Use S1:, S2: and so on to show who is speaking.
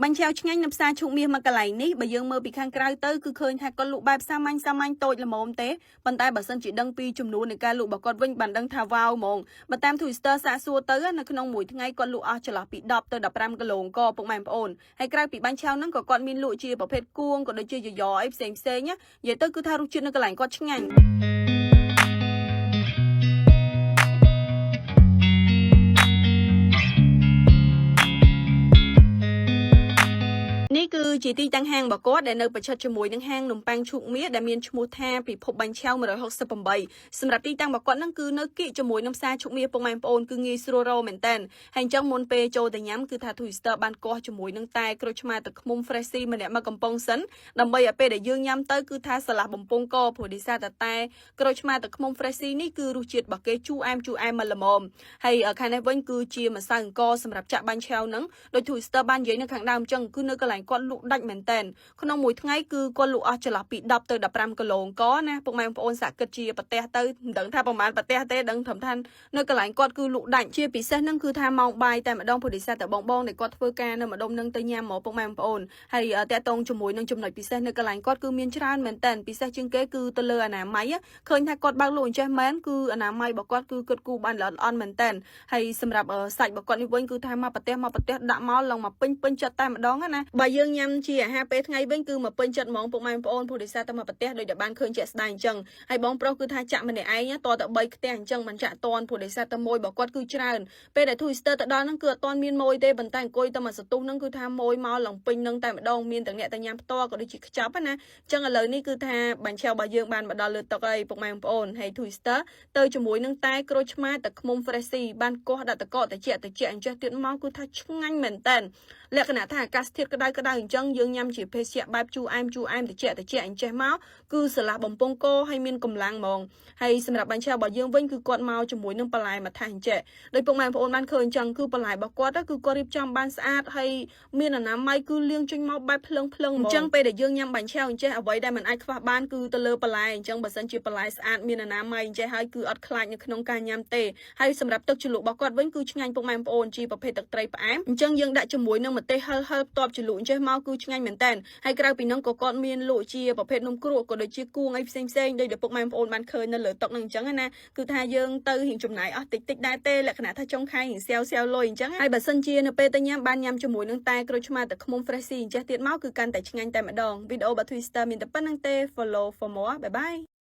S1: បាញ់ឆាវឆ្ងាញ់នៅផ្សារឈូកមាសមកកន្លែងនេះបើយើងមើលពីខាងក្រៅទៅគឺឃើញថាគាត់លក់បែបសាមញ្ញតូចល្មមទេប៉ុន្តែបើសិនជាដឹងពីចំនួននៃការលក់របស់គាត់វិញបានដឹងថាវ៉ាវហ្មងបើតាម Twitter សាកសួរទៅនៅក្នុងមួយថ្ងៃគាត់លក់អស់ចន្លោះពី10ទៅ15គីឡូអង្គពុកម៉ែប្អូនហើយក្រៅពីបាញ់ឆាវហ្នឹងក៏គាត់មានលក់ជាប្រភេទគួងក៏ដូចជាយ៉យ៉អីផ្សេងណានិយាយទៅគឺថារសជាតិនៅកន្លែងគាត់ឆ្ងាញ់ នេះគឺជាទីតាំងហាងរបស់គាត់ដែលនៅប្រឆិតជាមួយនឹងហាងនំប៉័ងឈូកមាសដែលមានឈ្មោះថាពិភពបាញ់ឆាវ168សម្រាប់ទីតាំងរបស់គាត់ហ្នឹងគឺនៅគៀកជាមួយនឹងផ្សារឈូកមាសពុកម៉ែបងប្អូនគឺងាយស្រួលរកមែនតើហើយអញ្ចឹងមុនពេលចូលទៅញ៉ាំគឺថា Twister បានកោះជាមួយនឹងតែក្រូចឆ្មាទឹកឃ្មុំ Freshy ម្នាក់មកកំប៉ុងសិនដើម្បីឲ្យពេលដែលយើងញ៉ាំទៅគឺថាស្រឡះបំពង់កព្រោះដោយសារតែក្រូចឆ្មាទឹកឃ្មុំ Freshy នេះគឺរសជាតិរបស់គេជូរអែមមកល្មមហើយខាងនេះវិញគឺជាម្សៅអង្គសម្រាប់ចាក់បាញ់ឆាវហ្នឹងដោយ Twister បាននិយាយនៅខាងដើមអញ្ចឹងគឺនៅកន្លែងគាត់លក់ដាច់មែនតើក្នុងមួយថ្ងៃគឺគាត់លក់អស់ចន្លោះពី10ទៅ15គីឡូអង្គណាពុកម៉ែបងប្អូនសាកគិតជាប្រទេសទៅមិនដឹងថាប្រហែលប្រទេសទេដឹងត្រឹមថានៅកន្លែងគាត់គឺលក់ដាច់ជាពិសេសហ្នឹងគឺថាម៉ោងបាយតែម្ដងព្រោះដោយសារតែបងដែលគាត់ធ្វើការនៅម្ដុំហ្នឹងទៅញ៉ាំមកពុកម៉ែបងប្អូនហើយតាក់ទងជាមួយនឹងចំណុចពិសេសនៅកន្លែងគាត់គឺមានច្រើនមែនតើពិសេសជាងគេគឺទៅលើអនាម័យឃើញថាគាត់បើកលក់អញ្ចេះមែនគឺអនាម័យរបស់គាត់គឺគិតគូរបានល្អអន់មែនតើហើយសម្រាប់សាច់របស់គាត់នេះវិញគឺថាមកប្រទេសដាក់មកឡើងមកពេញចិត្តតែម្ដងណាបើយើងញ៉ាំជាអាហារពេលថ្ងៃវិញគឺមកពេញចិត្តហ្មងពុកម៉ែបងប្អូនព្រោះដោយសារតែមកប្រទេសដូចតែបានឃើញជាក់ស្ដែងអញ្ចឹងហើយបងប្រុសគឺថាចាក់ម្នាក់ឯងតទៅ3ផ្ទះអញ្ចឹងមិនចាក់តន់ព្រោះដោយសារតែម៉ួយរបស់គាត់គឺច្រើនពេលដែល Twister ទៅដល់ហ្នឹងគឺអត់តន់មានម៉ួយទេប៉ុន្តែអង្គុយតែមកសន្ទុះហ្នឹងគឺថាម៉ួយមកឡើងពេញហ្នឹងតែម្ដងមានទាំងអ្នកទៅញ៉ាំផ្ទាល់ក៏ដូចជាខ្ចប់ណាអញ្ចឹងឥឡូវនេះគឺថាបាញ់ឆាវរបស់យើងបានមកដល់លើតុហើយពុកម៉ែបងប្អូនហើយ Twister ទៅជាមួយនឹងតែក្រូចឆ្មាទឹកឃ្មុំ Freshy បានកោះដាក់តកត្រជាក់អញ្ចេះទៀតមកគឺថាឆ្ងាញ់មែនតើលក្ខណៈថាអាកាសធាតុក្តៅអញ្ចឹងយើងញ៉ាំជាភេសជ្ជៈបែបជូរអែមត្រជាក់អញ្ចេះមកគឺស្រឡះបំពង់កហើយមានកម្លាំងហ្មងហើយសម្រាប់បាញ់ឆាវរបស់យើងវិញគឺគាត់មកជាមួយនឹងបន្លែមួយថាសអញ្ចេះដោយពុកម៉ែបងប្អូនបានឃើញអញ្ចឹងគឺបន្លែរបស់គាត់គឺគាត់រៀបចំបានស្អាតហើយមានអនាម័យគឺលាងចេញមកបែបភ្លឺហ្មងអញ្ចឹងពេលដែលយើងញ៉ាំបាញ់ឆាវអញ្ចេះអ្វីដែលមិនអាចខ្វះបានគឺទៅលើបន្លែអញ្ចឹងបើសិនជាបន្លែស្អាតមានអនាម័យអញ្ចេះហើយគឺអត់ខ្លាចនៅក្នុងការញ៉ាំទេហើយសម្រាប់ទឹកជ្រលក់របស់គាត់វិញគឺឆ្ងាញ់ពុកម៉ែបងប្អូនជាប្រភេទទឹកត្រីផ្អែមអញ្ចឹងយើងដាក់ជាមួយនឹងម្ទេសហឹរផ្ទាប់ជ្រលក់អញ្ចេះមកគឺឆ្ងាញ់មែនតើហើយក្រៅពីហ្នឹងក៏គាត់មានលក់ជាប្រភេទនំគ្រក់ក៏ដូចជាគួងអីផ្សេងដូចដែលពុកម៉ែបងប្អូនបានឃើញនៅលើតុហ្នឹងអញ្ចឹងណាគឺថាយើងទៅរៀងចំណាយអស់តិចដែរទេលក្ខណៈថាចុងខែរៀងសាវលុយអញ្ចឹងហើយបើសិនជានៅពេលទៅញ៉ាំបានញ៉ាំជាមួយនឹងតែក្រូចឆ្មាទឹកឃ្មុំ Freshy អញ្ចេះទៀតមកគឺកាន់តែឆ្ងាញ់តែម្ដងវីដេអូរបស់ Twister មានតែប៉ុណ្្នឹងទេ follow for more bye bye